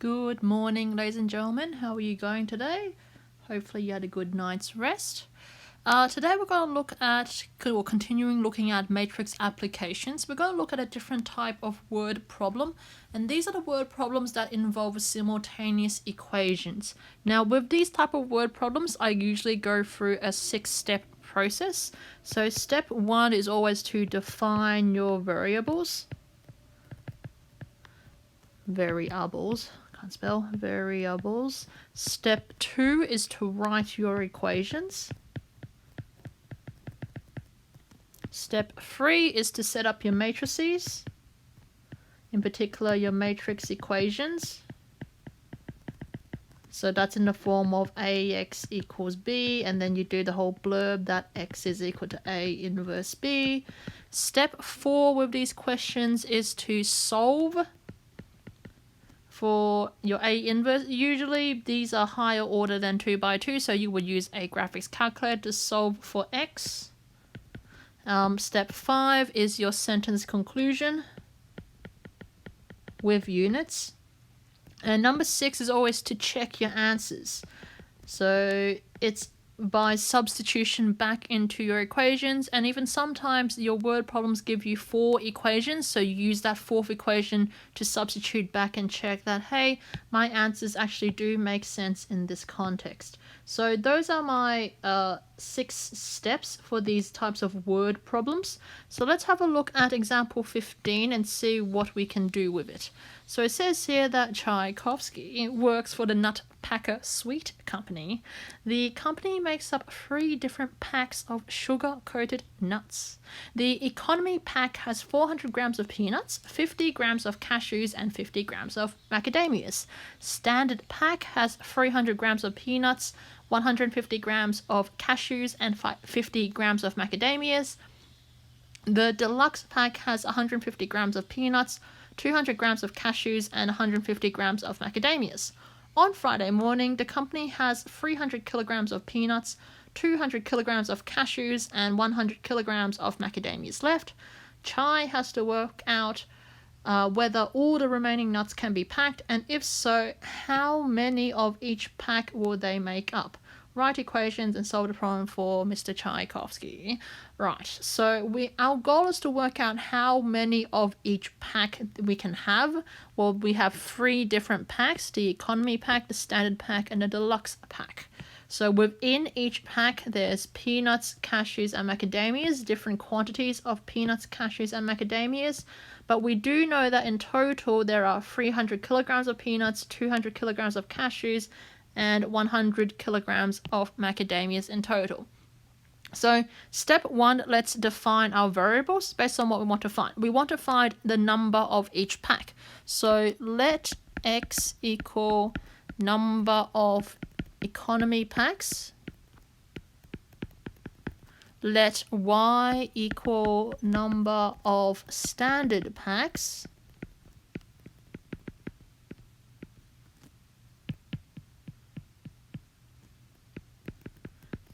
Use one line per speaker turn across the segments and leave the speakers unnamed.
Good morning, ladies and gentlemen. How are you going today? Hopefully you had a good night's rest. Today we're going to look at, or continuing looking at matrix applications. We're going to look at a different type of word problem, and these are the word problems that involve simultaneous equations. Now with these type of word problems, I usually go through a 6-step process. So step 1 is always to define your variables. Can't spell, variables. Step 2 is to write your equations. Step 3 is to set up your matrices, in particular your matrix equations. So that's in the form of AX equals B, and then you do the whole blurb that X is equal to A inverse B. Step 4 with these questions is to solve for your A inverse. Usually these are higher order than 2 by 2, so you would use a graphics calculator to solve for X. Step 5 is your sentence conclusion with units. And number 6 is always to check your answers. So it's by substitution back into your equations, and even sometimes your word problems give you 4 equations, so you use that 4th equation to substitute back and check that, hey, my answers actually do make sense in this context. So those are my 6 steps for these types of word problems. So let's have a look at example 15 and see what we can do with it. So it says here that Tchaikovsky works for the Nutpacker Sweet Company. The company makes up 3 different packs of sugar-coated nuts. The economy pack has 400 grams of peanuts, 50 grams of cashews, and 50 grams of macadamias. Standard pack has 300 grams of peanuts, 150 grams of cashews, and 50 grams of macadamias. The deluxe pack has 150 grams of peanuts, 200 grams of cashews, and 150 grams of macadamias. On Friday morning, the company has 300 kilograms of peanuts, 200 kilograms of cashews, and 100 kilograms of macadamias left. Chai has to work out whether all the remaining nuts can be packed, and if so, how many of each pack will they make up? Write equations and solve the problem for Mr. Tchaikovsky. Right, so our goal is to work out how many of each pack we can have. Well, we have 3 different packs: the economy pack, the standard pack, and the deluxe pack. So within each pack, there's peanuts, cashews, and macadamias, different quantities of peanuts, cashews, and macadamias. But we do know that in total, there are 300 kilograms of peanuts, 200 kilograms of cashews, and 100 kilograms of macadamias in total. So step 1, let's define our variables based on what we want to find. We want to find the number of each pack. So let X equal number of economy packs. Let Y equal number of standard packs.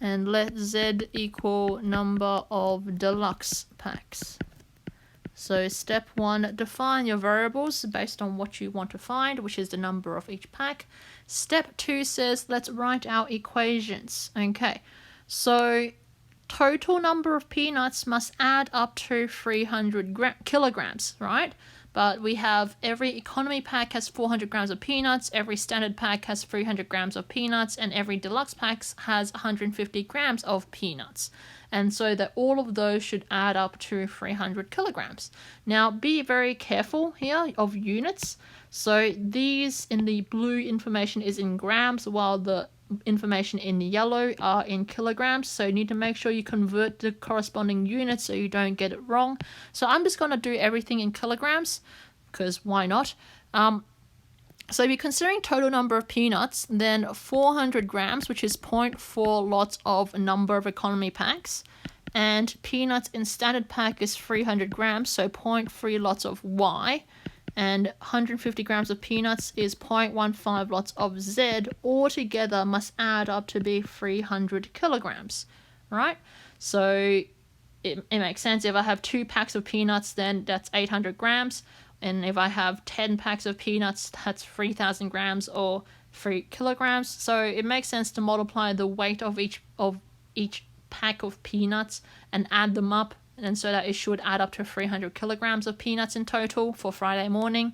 And let Z equal number of deluxe packs. So step 1, define your variables based on what you want to find, which is the number of each pack. Step 2 says let's write our equations. Okay, so total number of peanuts must add up to 300 kilograms, right? But we have every economy pack has 400 grams of peanuts, every standard pack has 300 grams of peanuts, and every deluxe pack has 150 grams of peanuts. And so that all of those should add up to 300 kilograms. Now, be very careful here of units. So these in the blue information is in grams, while the information in yellow are in kilograms, so you need to make sure you convert the corresponding units so you don't get it wrong. So I'm just going to do everything in kilograms, because why not? So if you're considering total number of peanuts, then 400 grams, which is 0.4 lots of number of economy packs, and peanuts in standard pack is 300 grams, so 0.3 lots of Y, and 150 grams of peanuts is 0.15 lots of Z, altogether must add up to be 300 kilograms, right? So it makes sense. If I have 2 packs of peanuts, then that's 800 grams. And if I have 10 packs of peanuts, that's 3,000 grams or 3 kilograms. So it makes sense to multiply the weight of each pack of peanuts and add them up, and so that it should add up to 300 kilograms of peanuts in total for Friday morning.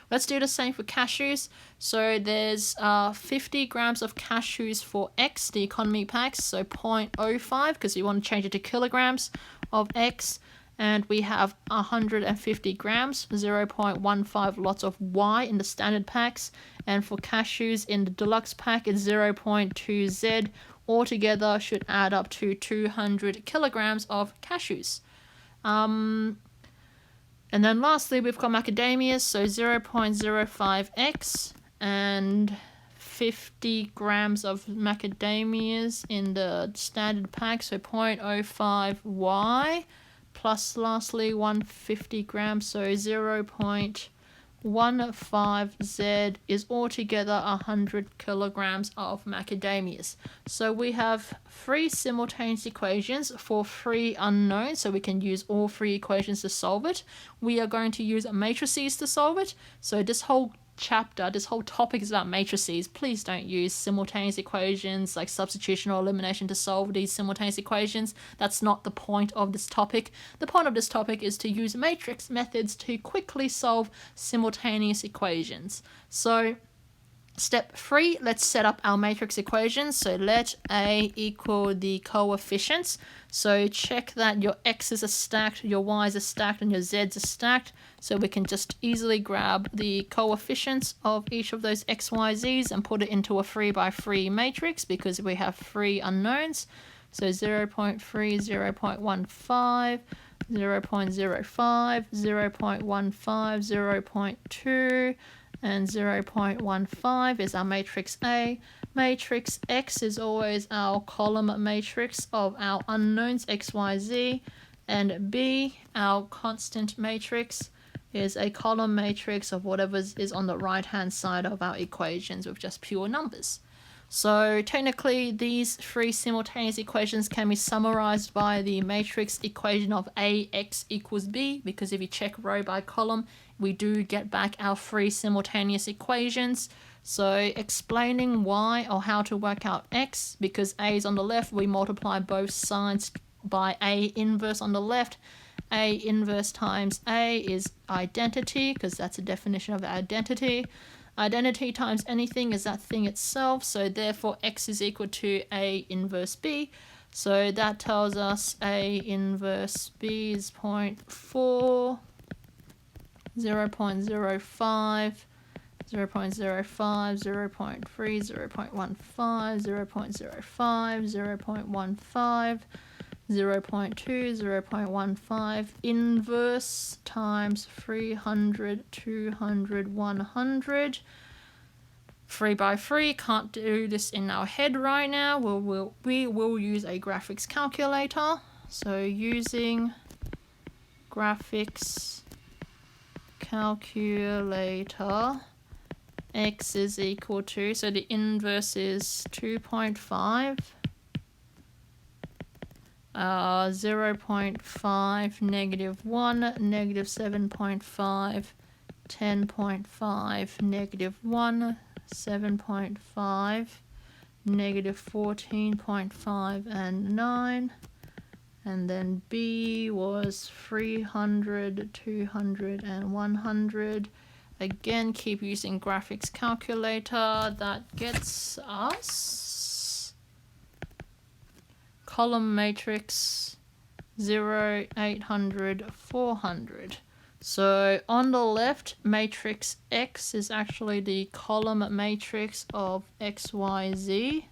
Let's do the same for cashews. So there's 50 grams of cashews for X, the economy packs, so 0.05, because you want to change it to kilograms of X. And we have 150 grams, 0.15 lots of Y in the standard packs. And for cashews in the deluxe pack, it's 0.2 Z. Altogether should add up to 200 kilograms of cashews. And then lastly, we've got macadamias, so 0.05x and 50 grams of macadamias in the standard pack, so 0.05y, plus lastly 150 grams, so 0.15z is altogether 100 kilograms of macadamias. So we have 3 simultaneous equations for 3 unknowns, so we can use all 3 equations to solve it. We are going to use matrices to solve it. So this whole topic is about matrices. Please don't use simultaneous equations like substitution or elimination to solve these simultaneous equations. That's not the point of this topic. The point of this topic is to use matrix methods to quickly solve simultaneous equations. So step 3, let's set up our matrix equations. So let A equal the coefficients. So check that your x's are stacked, your y's are stacked, and your z's are stacked. So we can just easily grab the coefficients of each of those x, y, z's and put it into a 3 by 3 matrix because we have 3 unknowns. So 0.3, 0.15, 0.05, 0.15, 0.2, and 0.15 is our matrix A. Matrix X is always our column matrix of our unknowns x, y, z. And B, our constant matrix, is a column matrix of whatever is on the right hand side of our equations with just pure numbers. So technically these 3 simultaneous equations can be summarized by the matrix equation of AX equals B, because if you check row by column, we do get back our 3 simultaneous equations. So explaining why or how to work out X, because A is on the left, we multiply both sides by A inverse on the left. A inverse times A is identity, because that's a definition of identity. Identity times anything is that thing itself, so therefore X is equal to A inverse B. So that tells us A inverse B is 0.4, 0.05, 0.05, 0.3, 0.15, 0.05, 0.15, 0.2, 0.15, inverse times 300, 200, 100. 3 by 3, can't do this in our head right now. We will use a graphics calculator. So using graphics calculator, X is equal to, so the inverse is 2.5. 0.5, negative 1, negative 7.5, 10.5, negative 1, 7.5, negative 14.5, and 9. And then B was 300, 200, and 100. Again, keep using graphics calculator. That gets us column matrix 0, 800, 400. So on the left, matrix X is actually the column matrix of X, Y, Z.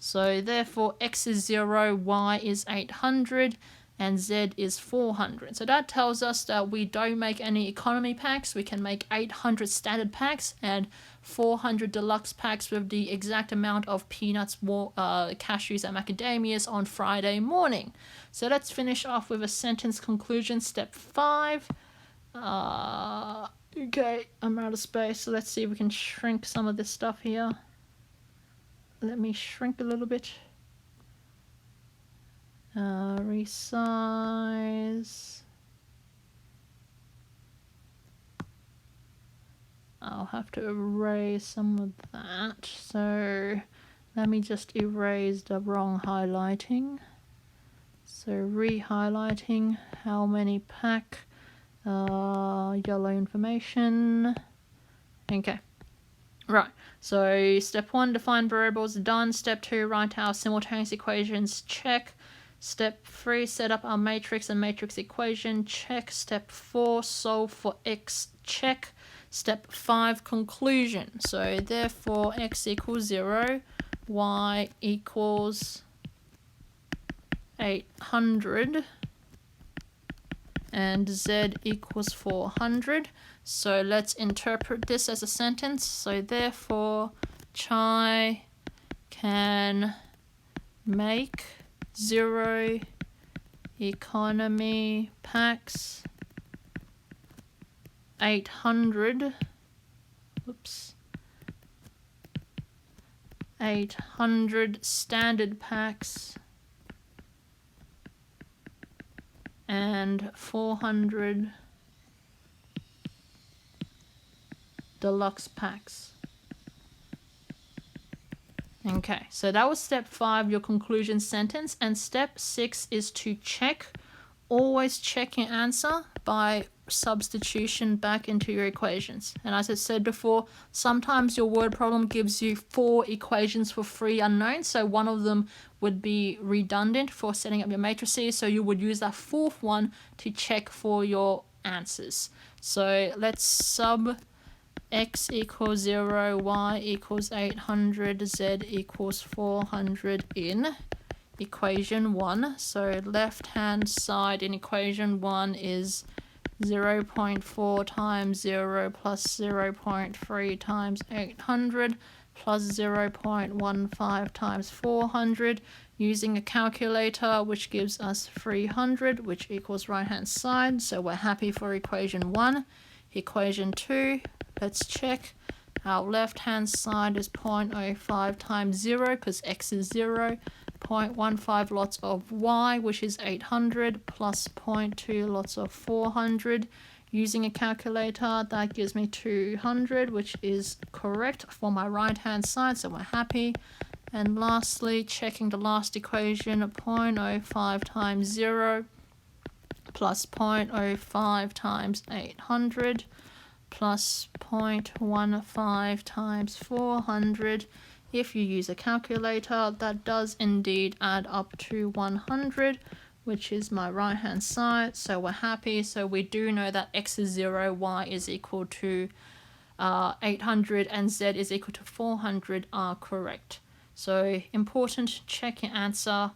So therefore X is 0, Y is 800, and Z is 400. So that tells us that we don't make any economy packs. We can make 800 standard packs and 400 deluxe packs with the exact amount of peanuts, cashews, and macadamias on Friday morning. So let's finish off with a sentence conclusion. Step 5. Okay, I'm out of space. So let's see if we can shrink some of this stuff here. Let me shrink a little bit. Resize. I'll have to erase some of that. So let me just erase the wrong highlighting. So re-highlighting how many pack, yellow information. Okay. Right, so step 1, define variables, done. Step 2, write our simultaneous equations, check. Step 3, set up our matrix and matrix equation, check. Step 4, solve for x, check. Step 5, conclusion. So therefore x equals 0, y equals 800, and z equals 400. So let's interpret this as a sentence. So therefore, Chai can make 0 economy packs, 800 standard packs, and 400 deluxe packs. Okay, so that was step 5, your conclusion sentence. And step 6 is to check. Always check your answer by substitution back into your equations. And as I said before, sometimes your word problem gives you 4 equations for 3 unknowns. So one of them would be redundant for setting up your matrices. So you would use that 4th one to check for your answers. So let's sub x equals 0, y equals 800, z equals 400 in equation 1. So left hand side in equation 1 is 0.4 times 0 plus 0.3 times 800 plus 0.15 times 400, using a calculator, which gives us 300, which equals right hand side. So we're happy for equation 1. Equation 2, let's check. Our left hand side is 0.05 times 0 because x is 0. 0.15 lots of y, which is 800, plus 0.2 lots of 400. Using a calculator, that gives me 200, which is correct for my right hand side, so we're happy. And lastly, checking the last equation, 0.05 times 0 plus 0.05 times 800 plus 0.15 times 400. If you use a calculator, that does indeed add up to 100, which is my right hand side. So we're happy. So we do know that x is 0, y is equal to 800, and z is equal to 400 are correct. So important, check your answer.